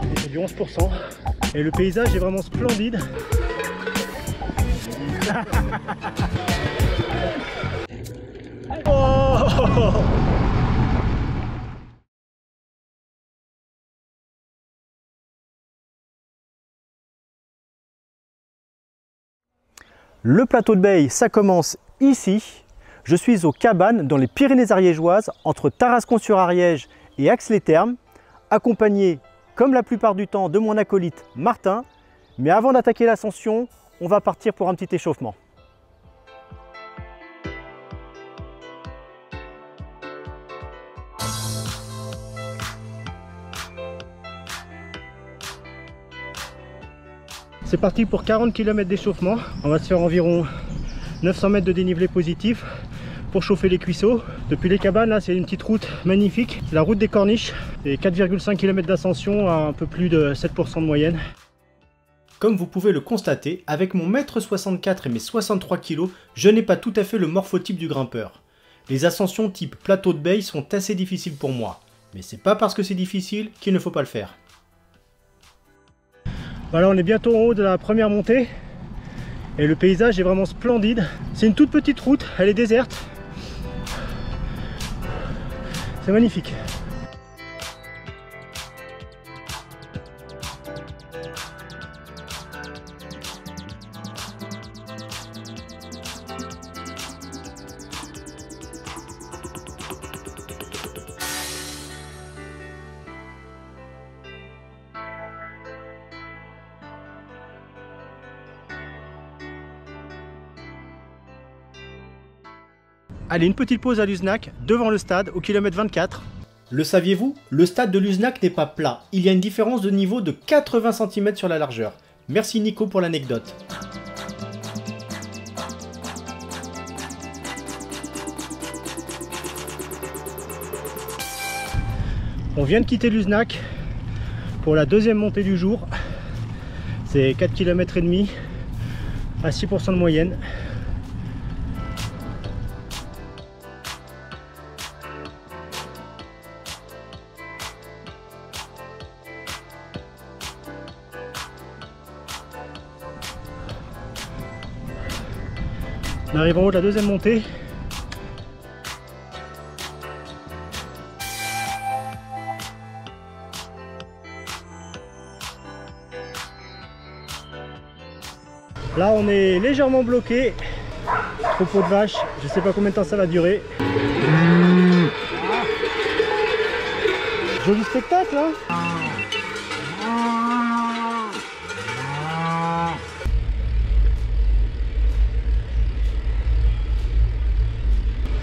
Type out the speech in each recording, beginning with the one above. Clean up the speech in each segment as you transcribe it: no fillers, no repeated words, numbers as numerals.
Et c'est du 11%. Et le paysage est vraiment splendide. Oh! Le plateau de Beille, ça commence ici. Je suis aux cabanes dans les Pyrénées ariégeoises, entre Tarascon-sur-Ariège et Ax-les-Thermes, accompagné, comme la plupart du temps, de mon acolyte Martin. Mais avant d'attaquer l'ascension, on va partir pour un petit échauffement. C'est parti pour 40 km d'échauffement. On va se faire environ 900 mètres de dénivelé positif pour chauffer les cuisseaux. Depuis les cabanes, là, c'est une petite route magnifique. La route des Corniches et 4,5 km d'ascension à un peu plus de 7% de moyenne. Comme vous pouvez le constater, avec mon 1,64 m et mes 63 kg, je n'ai pas tout à fait le morphotype du grimpeur. Les ascensions type plateau de Beille sont assez difficiles pour moi. Mais c'est pas parce que c'est difficile qu'il ne faut pas le faire. Voilà, on est bientôt en haut de la première montée et le paysage est vraiment splendide. C'est une toute petite route, elle est déserte. C'est magnifique. Allez, une petite pause à Luznac, devant le stade, au kilomètre 24. Le saviez-vous? Le stade de Luznac n'est pas plat. Il y a une différence de niveau de 80 cm sur la largeur. Merci Nico pour l'anecdote. On vient de quitter Luznac pour la deuxième montée du jour. C'est 4,5 km à 6% de moyenne. On arrive en haut de la deuxième montée. Là on est légèrement bloqué. Troupeau de vaches, je sais pas combien de temps ça va durer. Joli spectacle hein.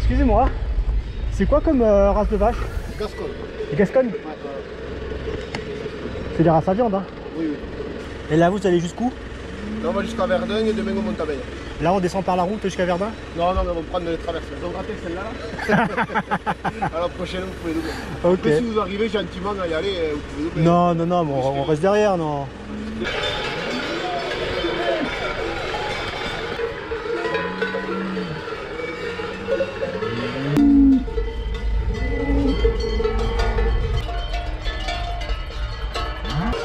Excusez-moi, c'est quoi comme race de vache? Gascogne. Les Gascogne? Ouais. C'est des races à viande hein? Oui, oui. Et là vous allez jusqu'où? Là on va jusqu'à Verdun et demain on monte à Beille. Là on descend par la route jusqu'à Verdun? Non, non, mais on va prendre les traverses. Elles ont raté celle-là. À la prochaine vous pouvez doubler. Ok. Mais si vous arrivez gentiment à y aller, vous pouvez doubler. Non, non, non, mais on reste derrière, non.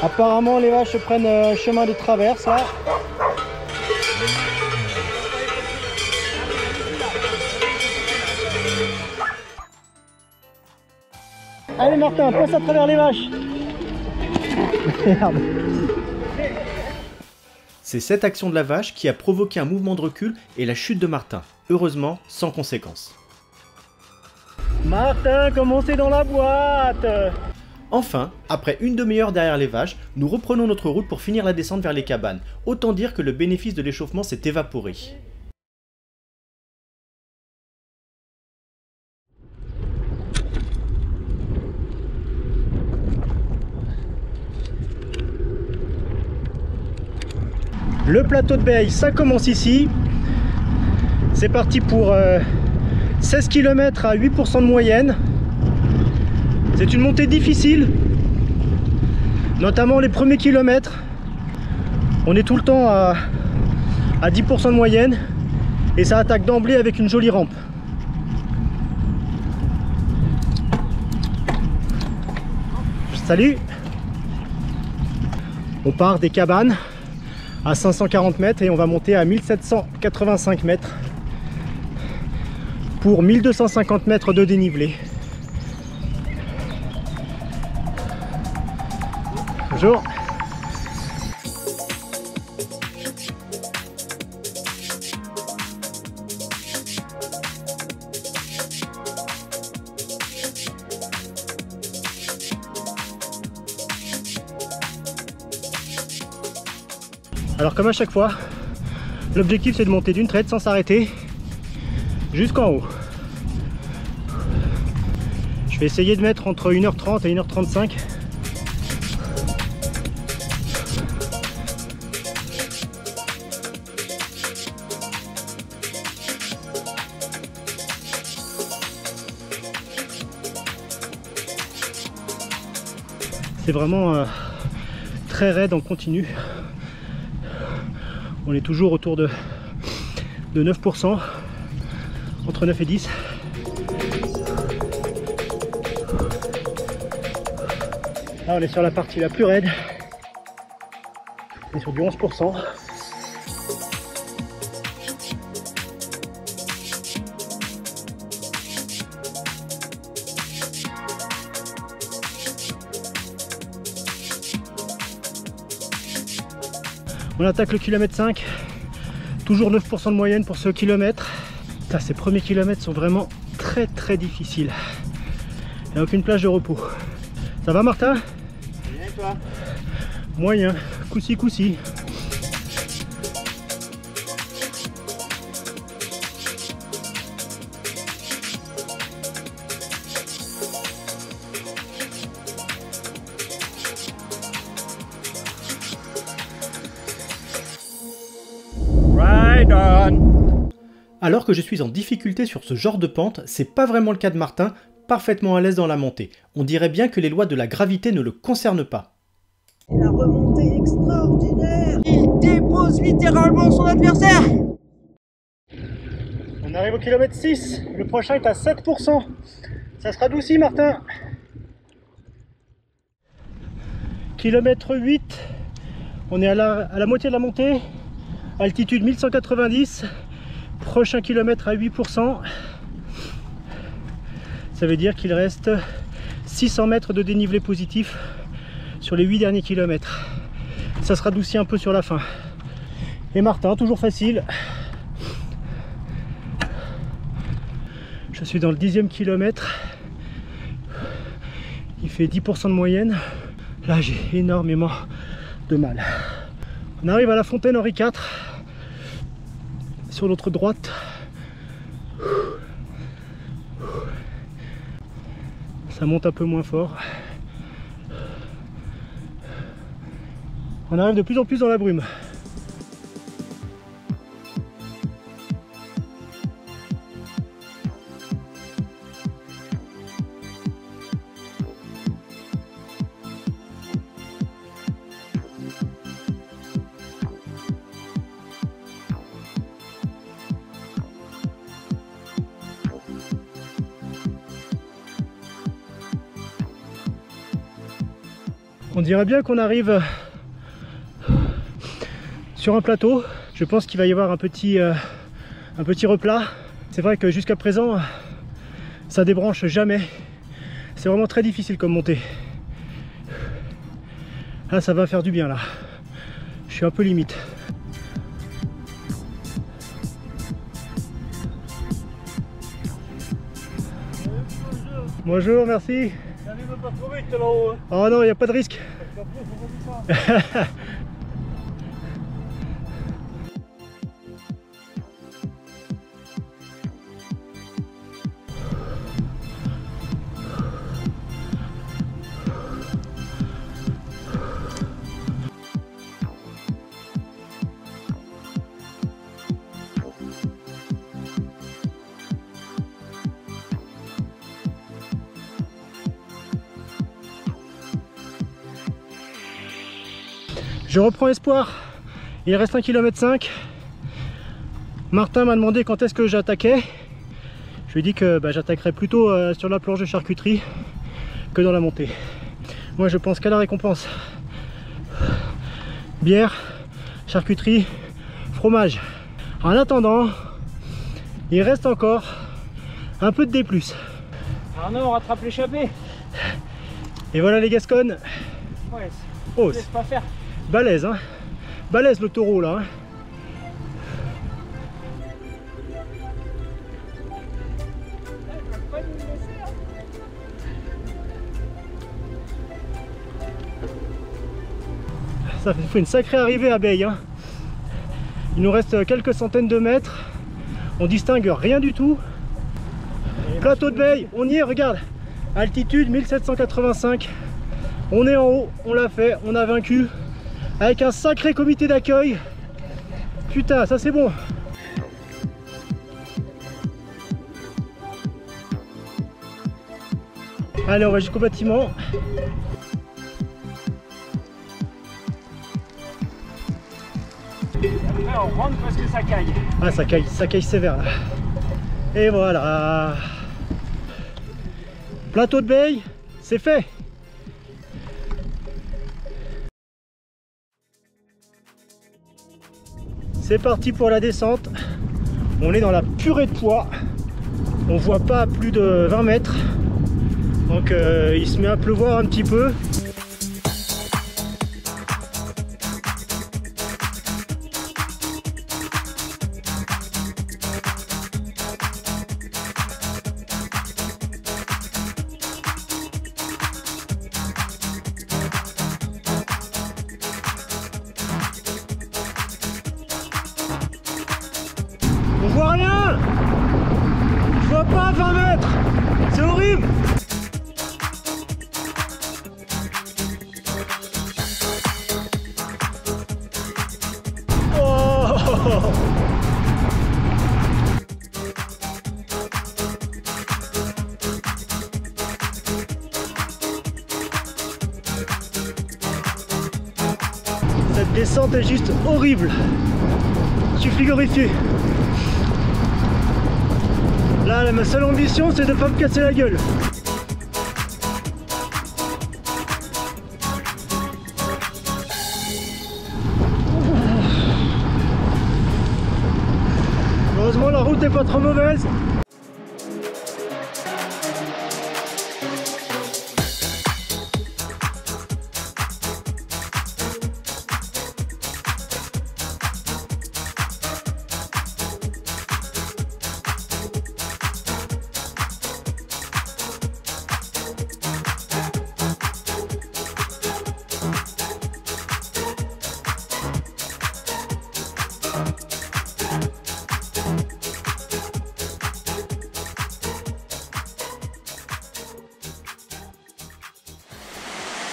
Apparemment les vaches prennent un chemin de traverse là. Allez Martin, passe à travers les vaches. Merde. C'est cette action de la vache qui a provoqué un mouvement de recul et la chute de Martin. Heureusement, sans conséquence. Martin, comment c'est dans la boîte? Enfin, après une demi-heure derrière les vaches, nous reprenons notre route pour finir la descente vers les cabanes. Autant dire que le bénéfice de l'échauffement s'est évaporé. Le plateau de Beille, ça commence ici. C'est parti pour 16 km à 8% de moyenne. C'est une montée difficile, notamment les premiers kilomètres. On est tout le temps à 10% de moyenne et ça attaque d'emblée avec une jolie rampe. Salut! On part des cabanes à 540 mètres et on va monter à 1785 mètres pour 1250 mètres de dénivelé. Bonjour! Alors comme à chaque fois, l'objectif c'est de monter d'une traite sans s'arrêter jusqu'en haut. Je vais essayer de mettre entre 1h30 et 1h35. C'est vraiment très raide en continu. On est toujours autour de 9%, entre 9 et 10. Là on est sur la partie la plus raide. On est sur du 11%. On attaque le kilomètre 5, toujours 9% de moyenne pour ce kilomètre. Putain, ces premiers kilomètres sont vraiment très difficiles. Il n'y a aucune plage de repos. Ça va Martin? Bien et toi? Moyen, coussi. Alors que je suis en difficulté sur ce genre de pente, c'est pas vraiment le cas de Martin, parfaitement à l'aise dans la montée. On dirait bien que les lois de la gravité ne le concernent pas. Et la remontée extraordinaire! Il dépose littéralement son adversaire! On arrive au kilomètre 6, le prochain est à 7%. Ça se radoucit Martin. Kilomètre 8, on est à la moitié de la montée, altitude 1190. Prochain kilomètre à 8%, ça veut dire qu'il reste 600 mètres de dénivelé positif sur les 8 derniers kilomètres. Ça se radoucit un peu sur la fin. Et Martin, toujours facile. Je suis dans le 10e kilomètre. Il fait 10% de moyenne. Là, j'ai énormément de mal. On arrive à la fontaine Henri IV. Sur notre droite, ça monte un peu moins fort. On arrive de plus en plus dans la brume. On dirait bien qu'on arrive sur un plateau. Je pense qu'il va y avoir un petit replat. C'est vrai que jusqu'à présent, ça débranche jamais. C'est vraiment très difficile comme montée. Là, ça va faire du bien là. Je suis un peu limite. Bonjour, merci. Pas trop vite là-haut. Oh non, il n'y a pas de risque. Je reprends espoir. Il reste 1,5 km. Martin m'a demandé quand est-ce que j'attaquais. Je lui ai dit que j'attaquerais plutôt sur la planche de charcuterie que dans la montée. Moi je pense qu'à la récompense. Bière, charcuterie, fromage. En attendant, il reste encore un peu de D+. Arnaud, on rattrape l'échappée. Et voilà les Gasconnes. Ouais, Oh, laisse pas faire. balèze, hein. Balèze le taureau là. Hein. Ça fait une sacrée arrivée à Baye. Hein. Il nous reste quelques centaines de mètres. On distingue rien du tout. Plateau de Baye, on y est, regarde. Altitude 1785. On est en haut, on l'a fait, on a vaincu. Avec un sacré comité d'accueil. Putain, ça c'est bon. Allez, on va jusqu'au bâtiment. Après, on rentre parce que ça caille. Ah, ça caille sévère là. Et voilà. Plateau de Baye, c'est fait. C'est parti pour la descente. On est dans la purée de poids. On voit pas à plus de 20 mètres. Donc il se met à pleuvoir un petit peu. On voit rien. Je vois pas à 20 mètres. C'est horrible. Oh. Cette descente est juste horrible. Je suis frigorifié. Là, ma seule ambition, c'est de ne pas me casser la gueule. Heureusement, la route n'est pas trop mauvaise.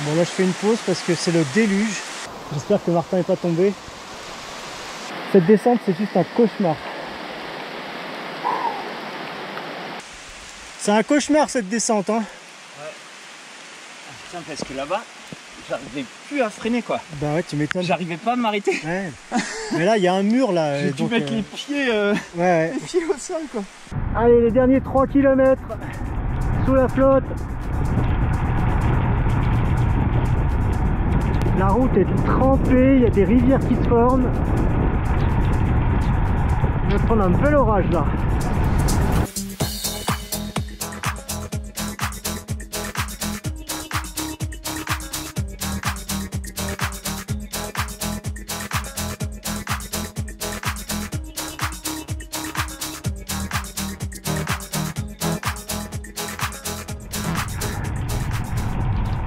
Bon là je fais une pause parce que c'est le déluge. J'espère que Martin n'est pas tombé. Cette descente c'est juste un cauchemar. C'est un cauchemar cette descente hein. Ouais. Putain parce que là-bas, j'arrivais plus à freiner quoi. Bah ouais tu m'étonnes. J'arrivais pas à m'arrêter. Ouais. Mais là il y a un mur là. J'ai dû mettre les pieds, ouais. les pieds au sol quoi. Allez les derniers 3 km sous la flotte. La route est trempée, il y a des rivières qui se forment. On va prendre un bel orage là.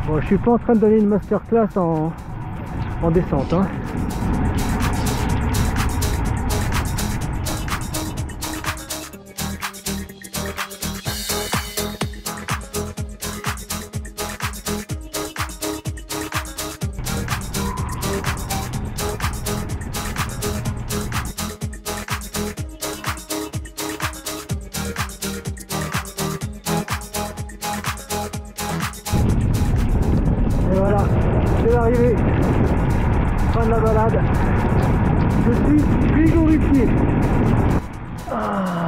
Bon, je suis pas en train de donner une masterclass en descente. Hein. Et voilà, c'est l'arrivée. Fin de la balade. Je suis frigorifié. Ah.